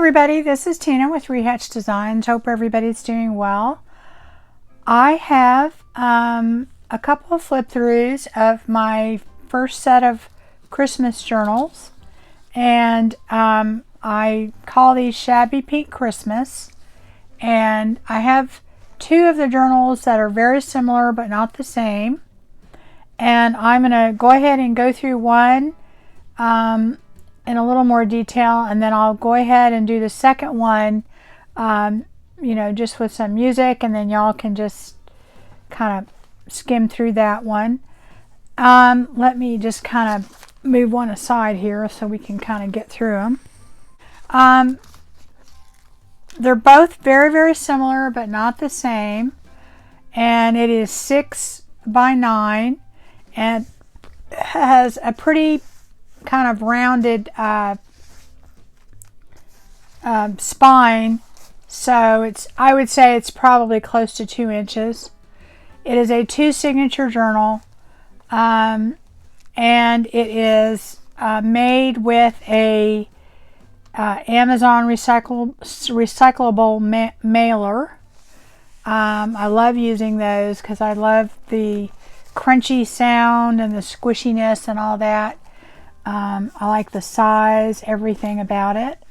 everybody, this is Tina with Rehatch Designs. Hope everybody's doing well. I have a couple of flip throughs of my first set of Christmas journals, and I call these Shabby Pink Christmas, and I have two of the journals that are very similar but not the same, and I'm going to go ahead and go through one in a little more detail, and then I'll go ahead and do the second one, just with some music, and then y'all can just kind of skim through that one. Let me just kind of move one aside here so we can kind of get through them. They're both very, very similar, but not the same, and it is 6 by 9, and has a pretty kind of rounded spine, so I would say it's probably close to 2 inches. It is a 2 signature journal, and it is made with a Amazon recyclable mailer. I love using those because I love the crunchy sound and the squishiness and all that. I like the size, everything about it.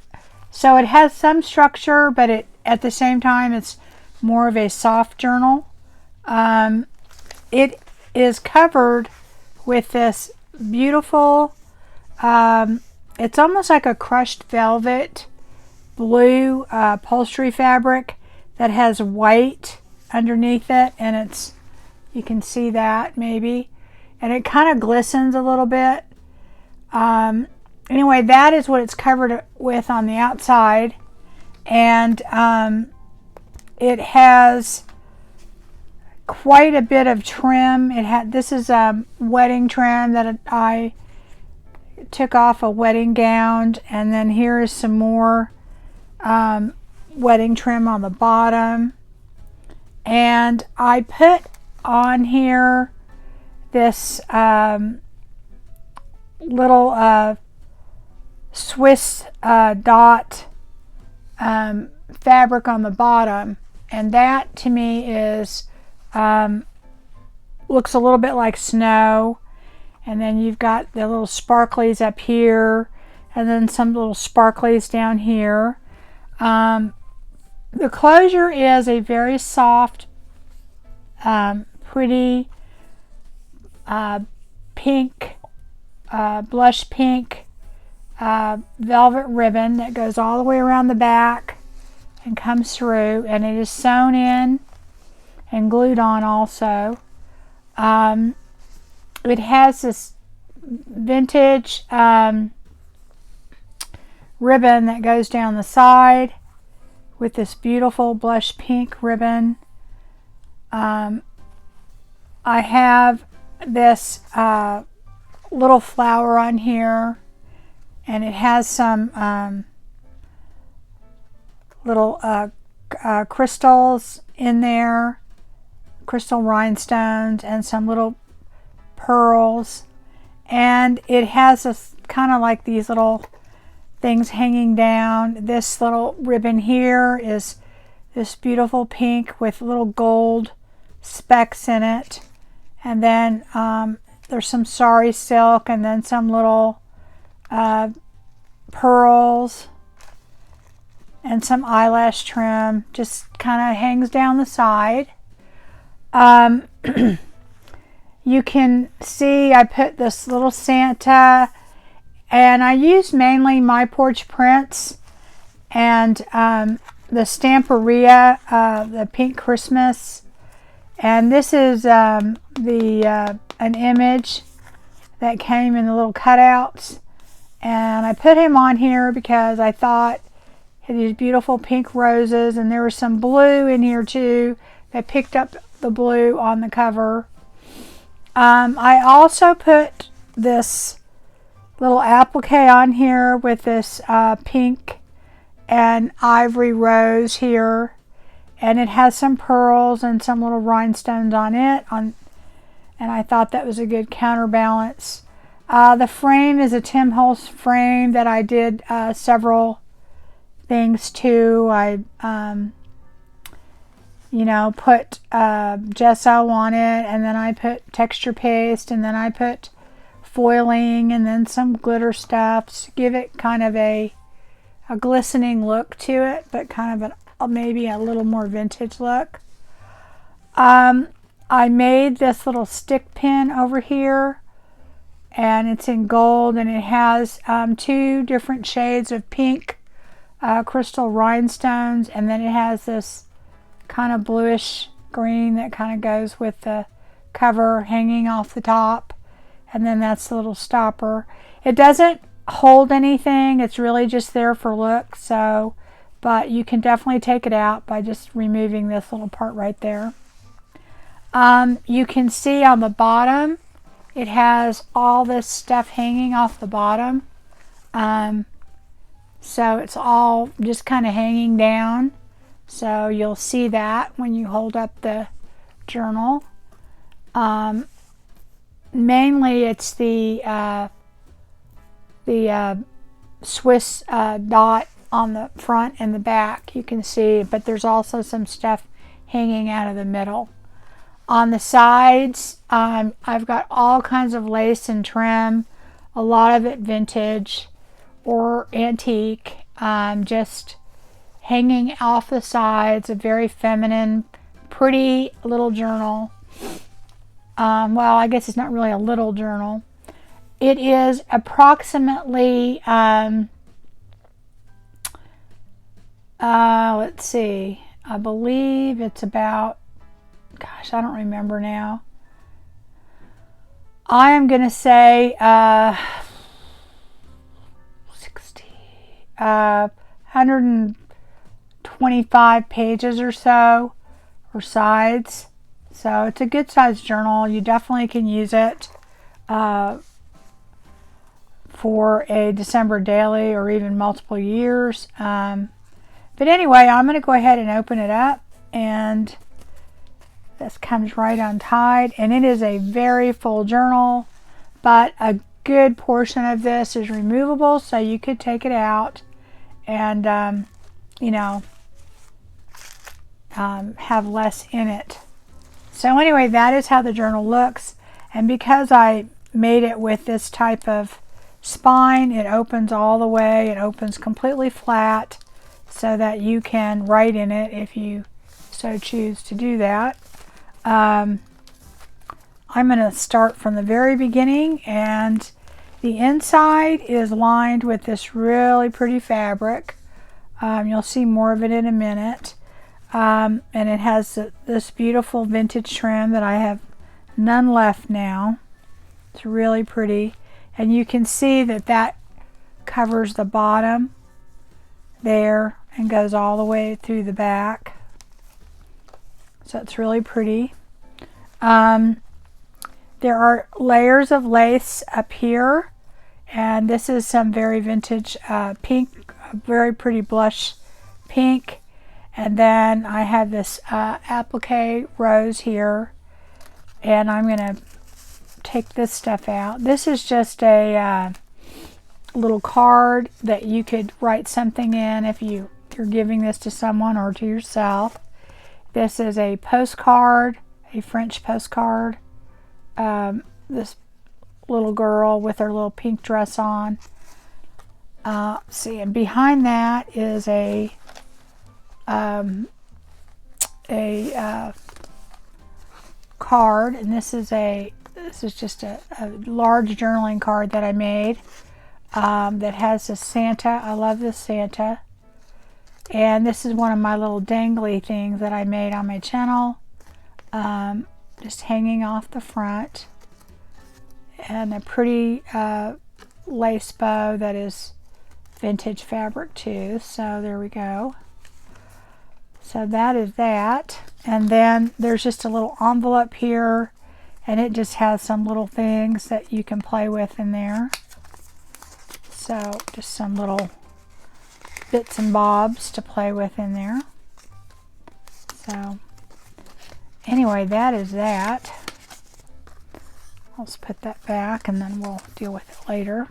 So it has some structure, but at the same time it's more of a soft journal. It is covered with this beautiful, it's almost like a crushed velvet blue upholstery fabric that has white underneath it, and you can see that maybe, and it kind of glistens a little bit. Anyway, that is what it's covered with on the outside, and it has quite a bit of trim. This is a wedding trim that I took off a wedding gown, and then here is some more wedding trim on the bottom, and I put on here this little Swiss dot fabric on the bottom, and that to me is looks a little bit like snow, and then you've got the little sparklies up here, and then some little sparklies down here. The closure is a very soft, pretty pink, blush pink velvet ribbon that goes all the way around the back and comes through, and it is sewn in and glued on also. It has this vintage ribbon that goes down the side with this beautiful blush pink ribbon. I have this little flower on here, and it has some little crystals in there, crystal rhinestones, and some little pearls, and it has this kind of like these little things hanging down. This little ribbon here is this beautiful pink with little gold specks in it, and then there's some sari silk, and then some little pearls and some eyelash trim just kind of hangs down the side. You can see I put this little Santa, and I used mainly My Porch Prints and the Stamperia, the Pink Christmas, and this is an image that came in the little cutouts, and I put him on here because I thought he had these beautiful pink roses, and there was some blue in here too. I picked up the blue on the cover. I also put this little applique on here with this pink and ivory rose here, and it has some pearls and some little rhinestones on it, and I thought that was a good counterbalance. The frame is a Tim Holtz frame that I did several things too. I you know, put gesso on it, and then I put texture paste, and then I put foiling, and then some glitter stuff to give it kind of a glistening look to it, but kind of maybe a little more vintage look. I made this little stick pin over here, and it's in gold, and it has 2 different shades of pink crystal rhinestones, and then it has this kind of bluish green that kind of goes with the cover hanging off the top, and then that's the little stopper. It doesn't hold anything, it's really just there for look, so but you can definitely take it out by just removing this little part right there. You can see on the bottom it has all this stuff hanging off the bottom, so it's all just kind of hanging down. So you'll see that when you hold up the journal. Mainly it's the Swiss dot on the front and the back, you can see, but there's also some stuff hanging out of the middle. On the sides, I've got all kinds of lace and trim, a lot of it vintage or antique, just hanging off the sides, a very feminine, pretty little journal. Well, I guess it's not really a little journal. It is approximately, let's see, I believe it's about, gosh, I don't remember now. I am going to say 125 pages or so, or sides. So it's a good sized journal. You definitely can use it for a December daily or even multiple years. But anyway, I'm going to go ahead and open it up, and this comes right untied, and it is a very full journal, but a good portion of this is removable, so you could take it out and you know, have less in it. So anyway, that is how the journal looks, and because I made it with this type of spine, it opens all the way. It opens completely flat so that you can write in it if you so choose to do that. I'm going to start from the very beginning, and the inside is lined with this really pretty fabric. You'll see more of it in a minute. And it has this beautiful vintage trim that I have none left now. It's really pretty. And you can see that that covers the bottom there and goes all the way through the back. So it's really pretty. There are layers of lace up here, and this is some very vintage pink, very pretty blush pink. And then I have this applique rose here, and I'm going to take this stuff out. This is just a little card that you could write something in if you're giving this to someone or to yourself. This is a postcard, a French postcard. This little girl with her little pink dress on. See, and behind that is a card, and this is just a large journaling card that I made that has a Santa. I love this Santa. And this is one of my little dangly things that I made on my channel, just hanging off the front, and a pretty lace bow that is vintage fabric too. So there we go. So that is that. And then there's just a little envelope here, and it just has some little things that you can play with in there. So just some little bits and bobs to play with in there. So anyway, that is that. I'll just put that back, and then we'll deal with it later.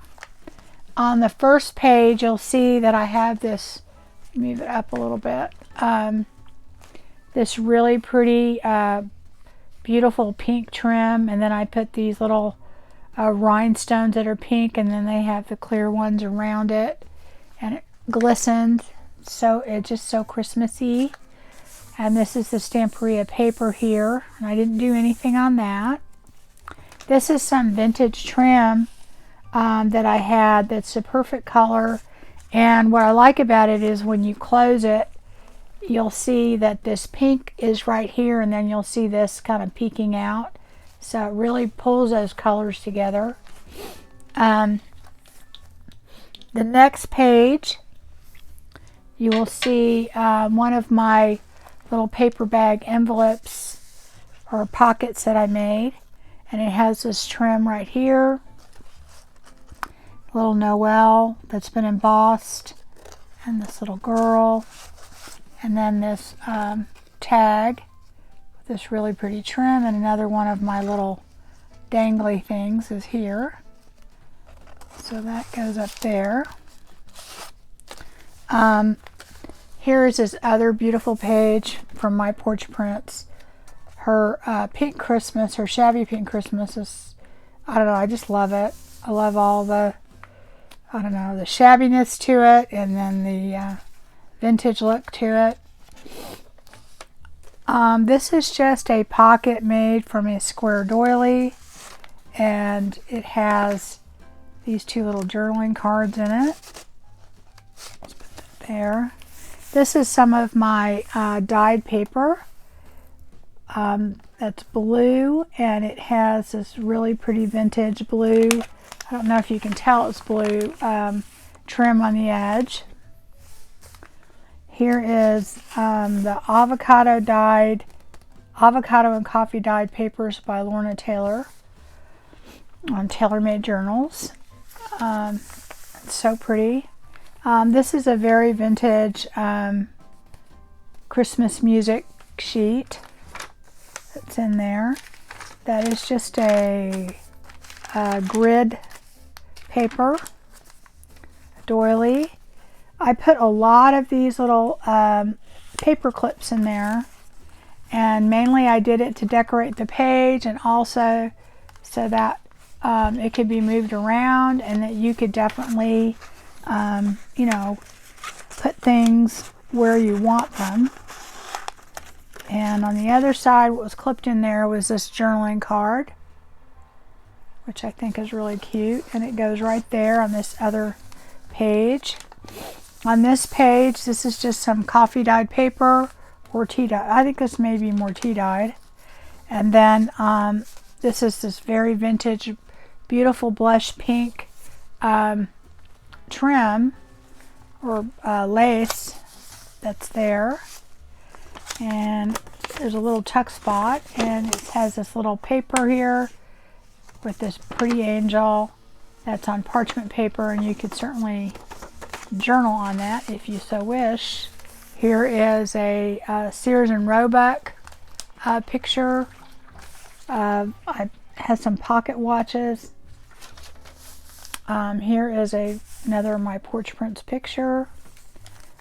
On the first page, you'll see that I have this move it up a little bit. This really pretty, beautiful pink trim, and then I put these little rhinestones that are pink, and then they have the clear ones around it, and it glistened, so it's just so Christmassy. And this is the Stamperia paper here, and I didn't do anything on that. This is some vintage trim that I had that's the perfect color, and what I like about it is when you close it, you'll see that this pink is right here, and then you'll see this kind of peeking out. So it really pulls those colors together. The next page, you will see one of my little paper bag envelopes or pockets that I made. And it has this trim right here. Little Noel that's been embossed. And this little girl. And then this tag with this really pretty trim, and another one of my little dangly things is here. So that goes up there. Here is this other beautiful page from my Porch Prints. Her Pink Christmas, her Shabby Pink Christmas is, I don't know, I just love it. I love all the, I don't know, the shabbiness to it, and then the vintage look to it. This is just a pocket made from a square doily, and it has these two little journaling cards in it. Let's put that there. This is some of my dyed paper. That's blue, and it has this really pretty vintage blue, I don't know if you can tell it's blue, trim on the edge. Here is the avocado and coffee dyed papers by Lorna Taylor on Tailor Made Journals. It's so pretty. This is a very vintage Christmas music sheet that's in there. That is just a grid paper, a doily. I put a lot of these little paper clips in there, and mainly I did it to decorate the page, and also so that it could be moved around, and that you could definitely you know, put things where you want them. And on the other side, what was clipped in there was this journaling card, which I think is really cute, and it goes right there on this other page. On this page, this is just some coffee dyed paper or tea dyed. I think this may be more tea dyed. And then this is this very vintage, beautiful blush pink trim or lace that's there. And there's a little tuck spot, and it has this little paper here with this pretty angel that's on parchment paper, and you could certainly journal on that if you so wish. Here is a Sears and Roebuck picture. I have some pocket watches. Here is another of my Porch Prints picture.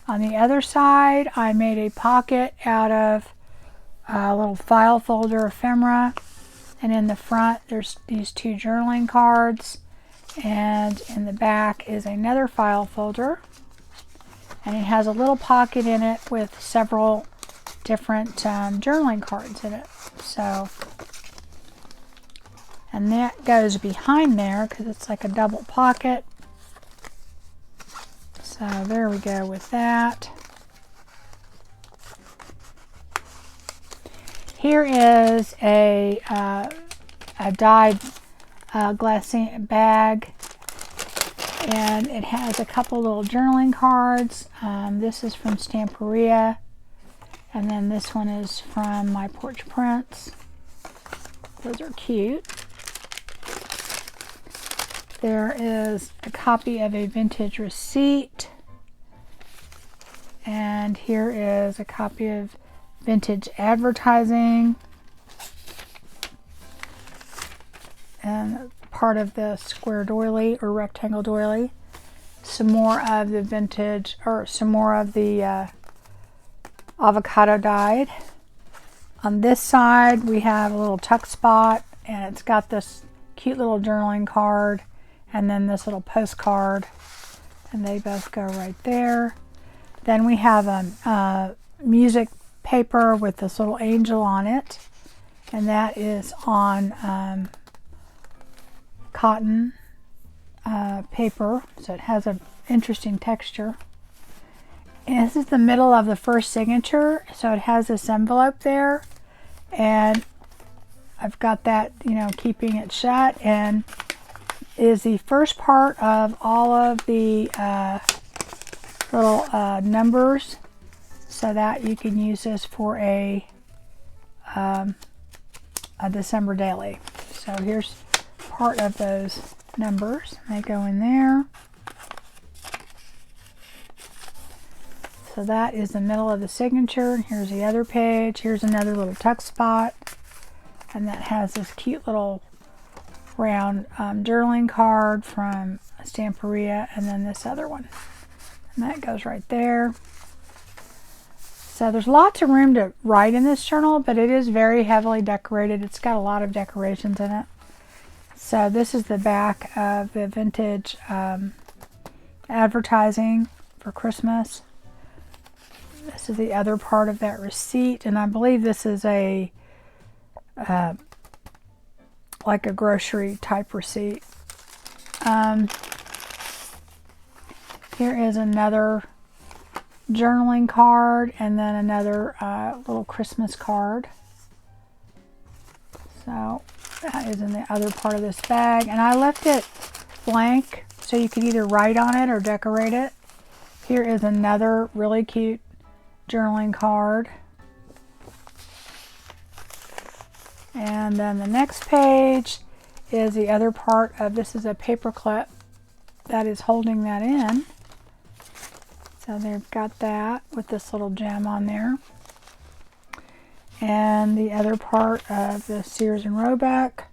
On the other side, I made a pocket out of a little file folder ephemera, and in the front there's these two journaling cards, and in the back is another file folder, and it has a little pocket in it with several different journaling cards in it. So, and that goes behind there because it's like a double pocket. So there we go with that. Here is a dyed glassine bag, and it has a couple little journaling cards. This is from Stamperia, and then this one is from my Porch Prints. Those are cute. There is a copy of a vintage receipt, and here is a copy of vintage advertising, and part of the square doily or rectangle doily. some more of the vintage, or some more of the avocado dyed. On this side we have a little tuck spot, and it's got this cute little journaling card and then this little postcard, and they both go right there. Then we have a music paper with this little angel on it, and that is on cotton paper, so it has an interesting texture. And this is the middle of the first signature, so it has this envelope there, and I've got that, you know, keeping it shut, and is the first part of all of the little numbers, so that you can use this for a December daily. So here's part of those numbers. They go in there. So that is the middle of the signature. Here's the other page. Here's another little tuck spot, and that has this cute little round journaling card from Stamperia, and then this other one, and that goes right there. So there's lots of room to write in this journal, but it is very heavily decorated. It's got a lot of decorations in it. So this is the back of the vintage advertising for Christmas. This is the other part of that receipt, and I believe this is a like a grocery type receipt. Here is another journaling card, and then another little Christmas card. So that is in the other part of this bag, and I left it blank so you could either write on it or decorate it. Here is another really cute journaling card, and then the next page is the other part of this. Is a paper clip that is holding that in, so they've got that with this little gem on there. And the other part of the Sears and Roebuck,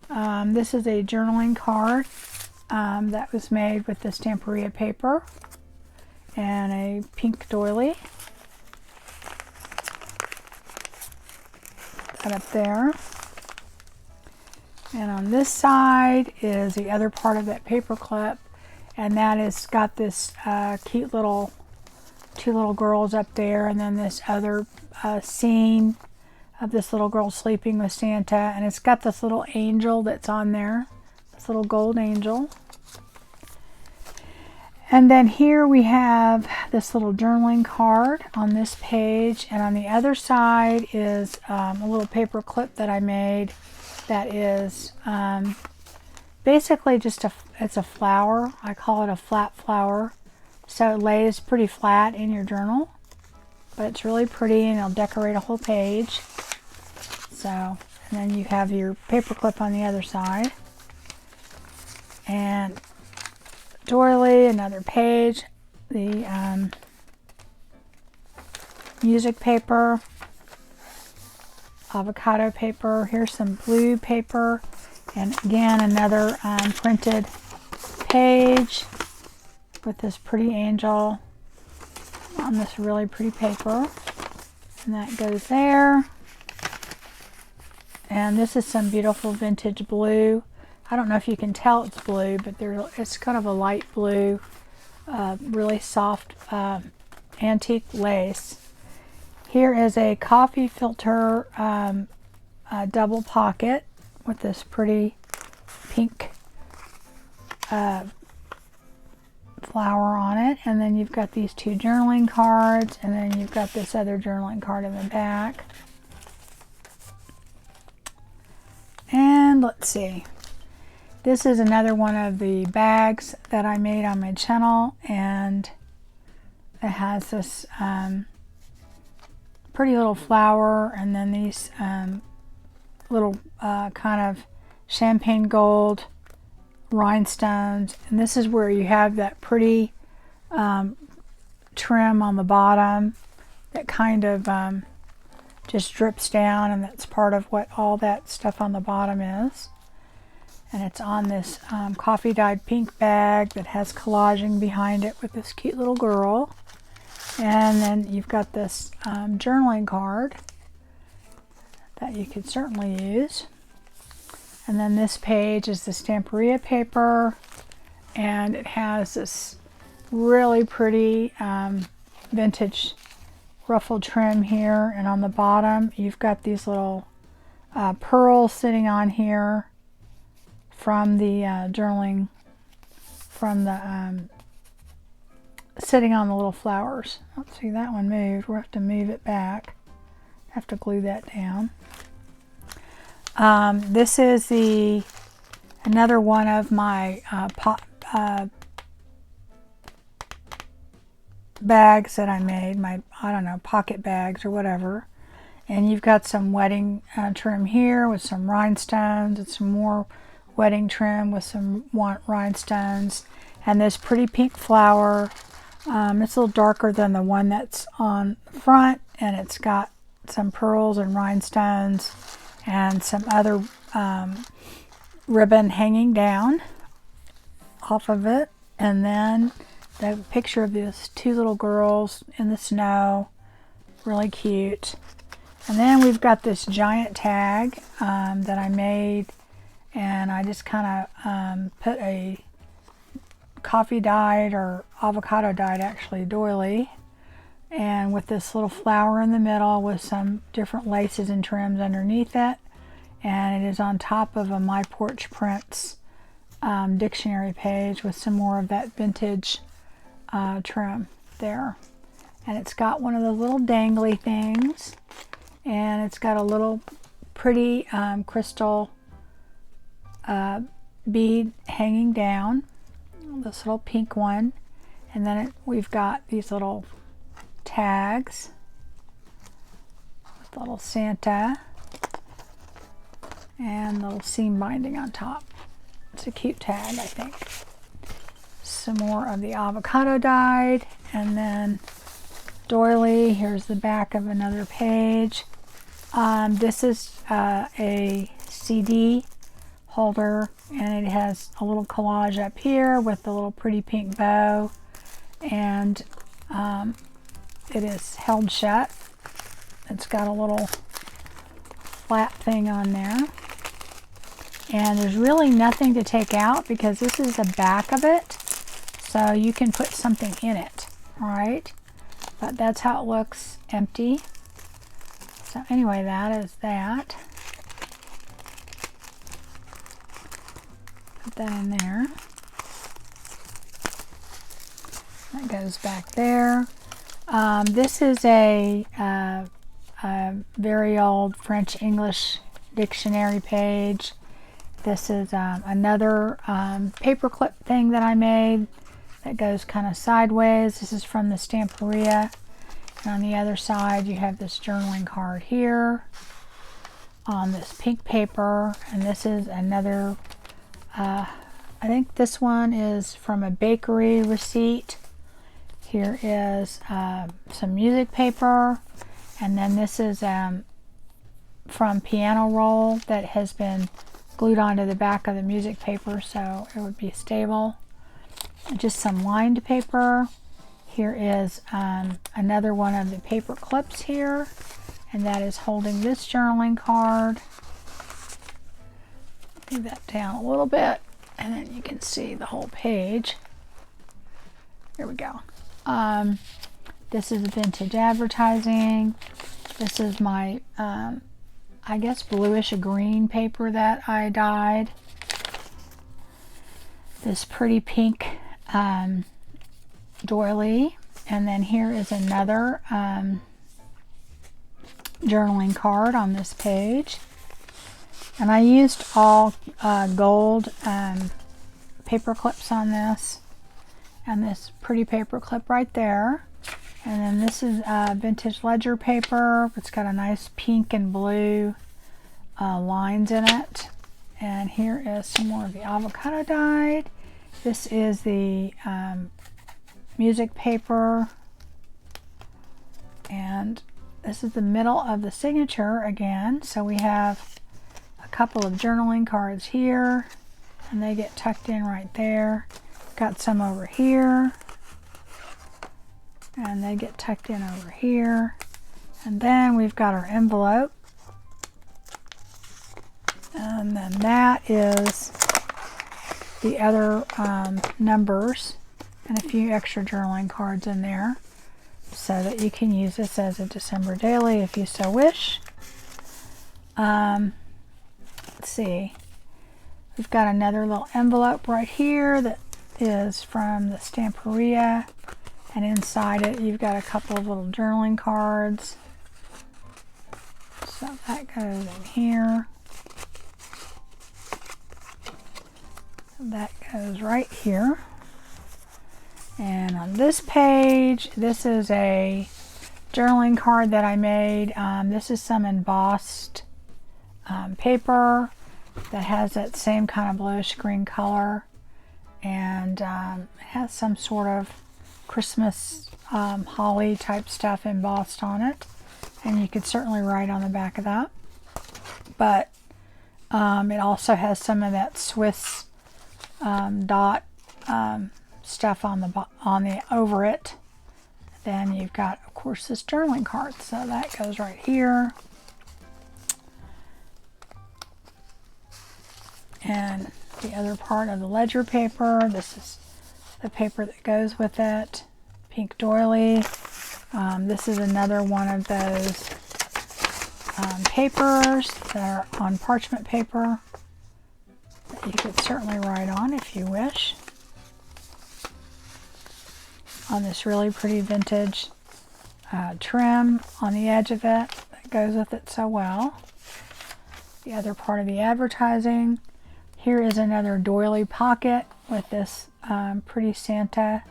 this is a journaling card that was made with the Stamperia paper and a pink doily. That up there. And on this side is the other part of that paper clip, and that has got this cute little two little girls up there, and then this other scene of this little girl sleeping with Santa, and it's got this little angel that's on there, this little gold angel. And then here we have this little journaling card on this page, and on the other side is a little paper clip that I made that is basically just it's a flower. I call it a flat flower. So it lays pretty flat in your journal, but it's really pretty, and it'll decorate a whole page. So, and then you have your paper clip on the other side. And doily, another page, the music paper, avocado paper. Here's some blue paper, and again another printed page with this pretty angel on this really pretty paper, and that goes there. And this is some beautiful vintage blue. I don't know if you can tell it's blue, but it's kind of a light blue, really soft antique lace. Here is a coffee filter double pocket with this pretty pink flower on it, and then you've got these two journaling cards, and then you've got this other journaling card in the back. And let's see, this is another one of the bags that I made on my channel, and it has this pretty little flower, and then these little kind of champagne gold rhinestones, and this is where you have that pretty trim on the bottom that kind of just drips down, and that's part of what all that stuff on the bottom is. And it's on this coffee dyed pink bag that has collaging behind it with this cute little girl. And then you've got this journaling card that you could certainly use. And then this page is the Stamperia paper, and it has this really pretty vintage ruffled trim here. And on the bottom you've got these little pearls sitting on here from the journaling, from the sitting on the little flowers. Let's see, that one moved. We'll have to move it back. Have to glue that down. This is another one of my bags that I made, my, I don't know, pocket bags or whatever. And you've got some wedding trim here with some rhinestones, and some more wedding trim with some rhinestones, and this pretty pink flower. It's a little darker than the one that's on the front, and it's got some pearls and rhinestones and some other ribbon hanging down off of it. And then the picture of these two little girls in the snow, really cute. And then we've got this giant tag that I made, and I just kind of put a coffee dyed, or avocado dyed actually, doily, and with this little flower in the middle with some different laces and trims underneath it. And it is on top of a My Porch Prints dictionary page with some more of that vintage trim there. And it's got one of the little dangly things, and it's got a little pretty crystal bead hanging down, this little pink one. And then we've got these little tags with little Santa and little seam binding on top. It's a cute tag, I think. Some more of the avocado dyed, and then doily. Here's the back of another page. This is a CD holder, and it has a little collage up here with a little pretty pink bow, and it is held shut. It's got a little flat thing on there, and there's really nothing to take out because this is the back of it, so you can put something in it. All right, but that's how it looks, empty. So anyway, that is that. Put that in there. That goes back there. This is a very old French English dictionary page. This is another paperclip thing that I made that goes kind of sideways. This is from the Stamperia. And on the other side you have this journaling card here on this pink paper. And this is another, I think this one is from a bakery receipt. Here is some music paper, and then this is from piano roll that has been glued onto the back of the music paper so it would be stable. Just some lined paper. Here is another one of the paper clips here, and that is holding this journaling card. Move that down a little bit, and then you can see the whole page. Here we go. This is vintage advertising. This is my, I guess, bluish green paper that I dyed. This pretty pink doily. And then here is another journaling card on this page. And I used all gold paper clips on this. And this pretty paper clip right there. And then this is vintage ledger paper. It's got a nice pink and blue lines in it. And here is some more of the avocado dyed. This is the music paper. And this is the middle of the signature again. So we have a couple of journaling cards here. and they get tucked in right there. Got some over here, and they get tucked in over here. And then we've got our envelope, and then that is the other numbers and a few extra journaling cards in there, so that you can use this as a December daily if you so wish. Let's see, we've got another little envelope right here that is from the Stamperia, and inside it you've got a couple of little journaling cards. So that goes in here. That goes right here. And on this page, this is a journaling card that I made. This is some embossed paper that has that same kind of bluish green color, and it has some sort of Christmas holly type stuff embossed on it, and you could certainly write on the back of that. But it also has some of that Swiss dot stuff on the over it. Then you've got, of course, this journaling card, so that goes right here. And the other part of the ledger paper, this is the paper that goes with it, pink doily. This is another one of those papers that are on parchment paper that you could certainly write on if you wish. On this really pretty vintage trim on the edge of it that goes with it so well. The other part of the advertising. Here is another doily pocket with this pretty Santa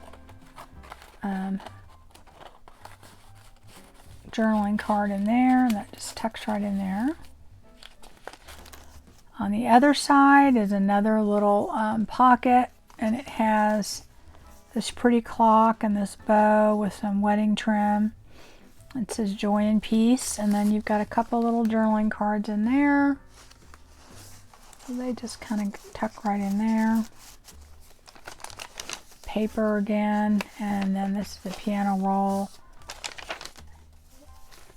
journaling card in there, and that just tucks right in there. On the other side is another little pocket, and it has this pretty clock and this bow with some wedding trim. It says Joy and Peace, and then you've got a couple little journaling cards in there. So they just kind of tuck right in there. Paper again, and then this is the piano roll.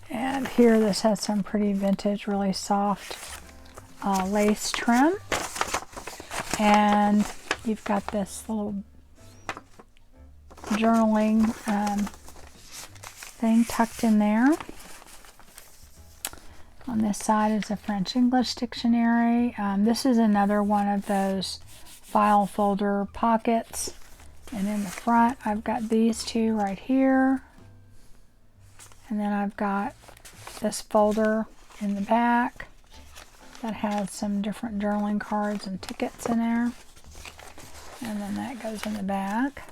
And here this has some pretty vintage, really soft lace trim. And you've got this little journaling thing tucked in there. On this side is a French English dictionary. This is another one of those file folder pockets. And in the front, I've got these two right here. And then I've got this folder in the back that has some different journaling cards and tickets in there. And then that goes in the back.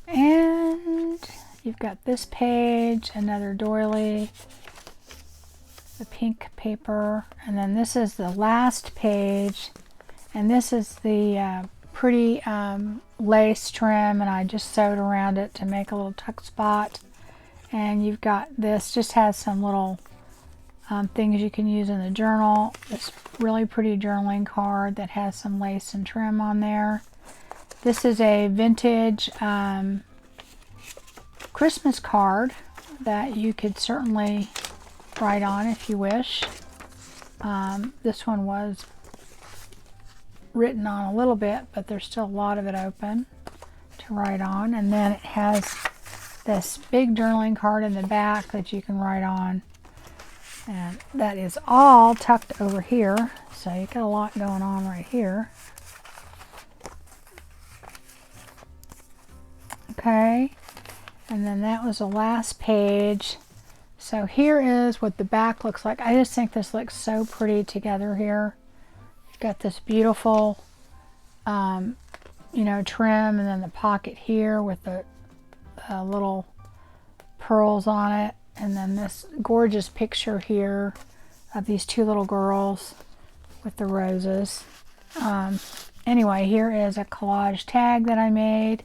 And you've got this page, another doily, the pink paper, and then this is the last page, and this is the pretty lace trim, and I just sewed around it to make a little tuck spot. And you've got this, just has some little things you can use in the journal. This really pretty journaling card that has some lace and trim on there. This is a vintage Christmas card that you could certainly write on if you wish. This one was written on a little bit, but there's still a lot of it open to write on. And then it has this big journaling card in the back that you can write on. And that is all tucked over here. So you got a lot going on right here. Okay, and then that was the last page. So here is what the back looks like. I just think this looks so pretty together here. You've got this beautiful, you know, trim, and then the pocket here with the little pearls on it, and then this gorgeous picture here of these two little girls with the roses. Anyway, here is a collage tag that I made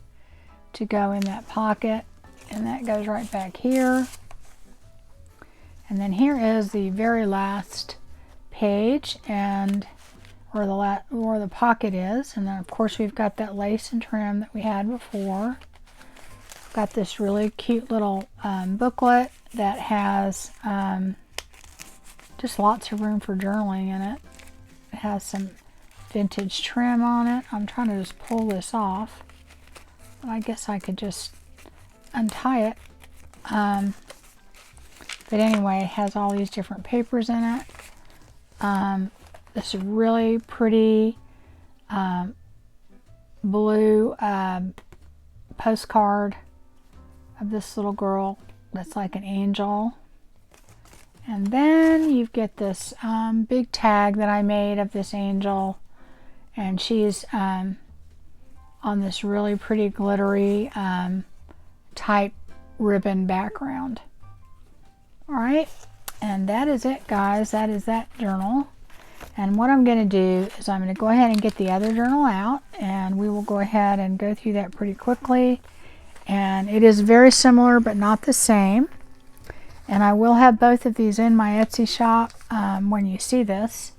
to go in that pocket, and that goes right back here. And then here is the very last page, and where the pocket is, and then of course we've got that lace and trim that we had before. Got this really cute little booklet that has just lots of room for journaling in it. It has some vintage trim on it. I'm trying to just pull this off, but I guess I could just untie it. But anyway, it has all these different papers in it. This really pretty blue postcard of this little girl that's like an angel. And then you get this big tag that I made of this angel, and she's on this really pretty glittery type ribbon background. Alright, and that is it, guys. That is that journal. And what I'm going to do is I'm going to go ahead and get the other journal out, and we will go ahead and go through that pretty quickly. And it is very similar but not the same. And I will have both of these in my Etsy shop when you see this.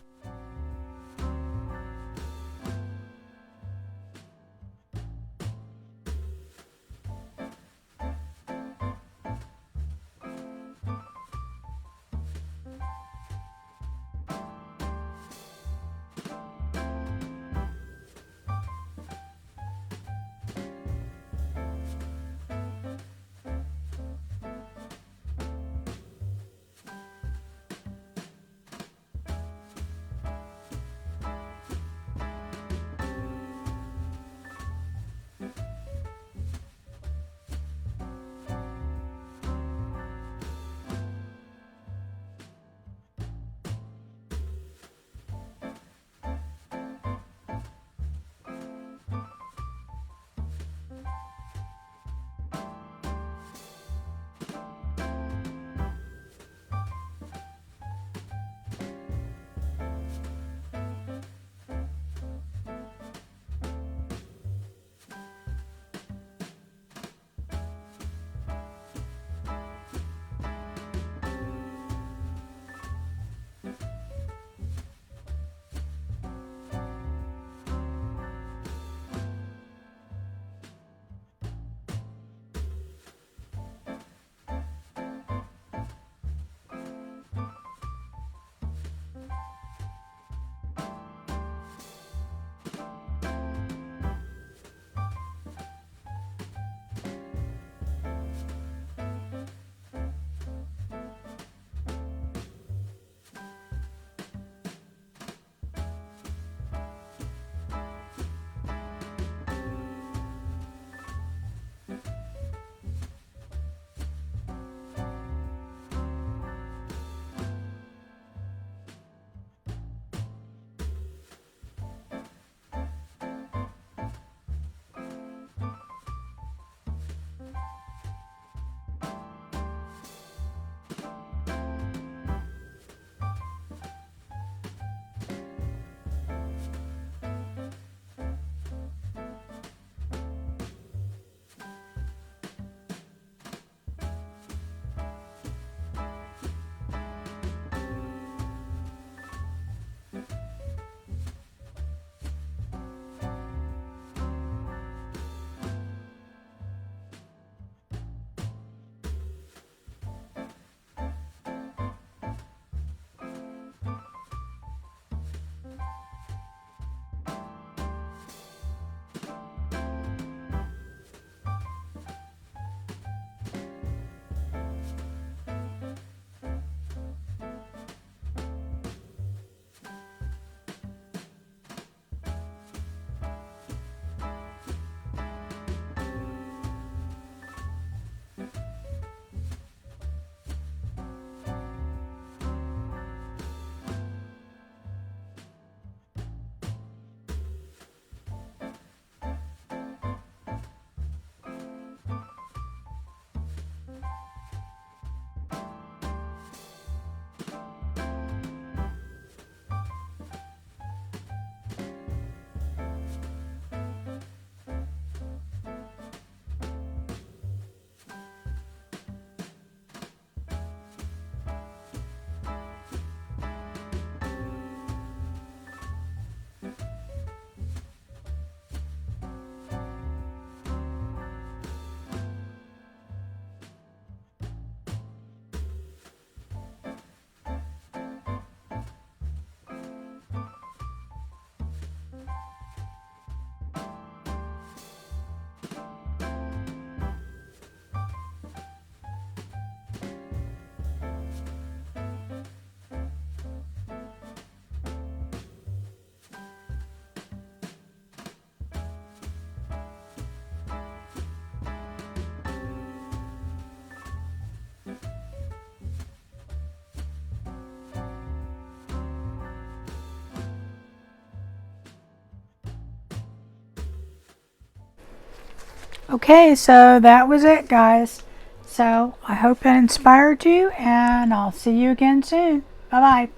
Okay, so that was it, guys. So I hope that inspired you, and I'll see you again soon. Bye-bye.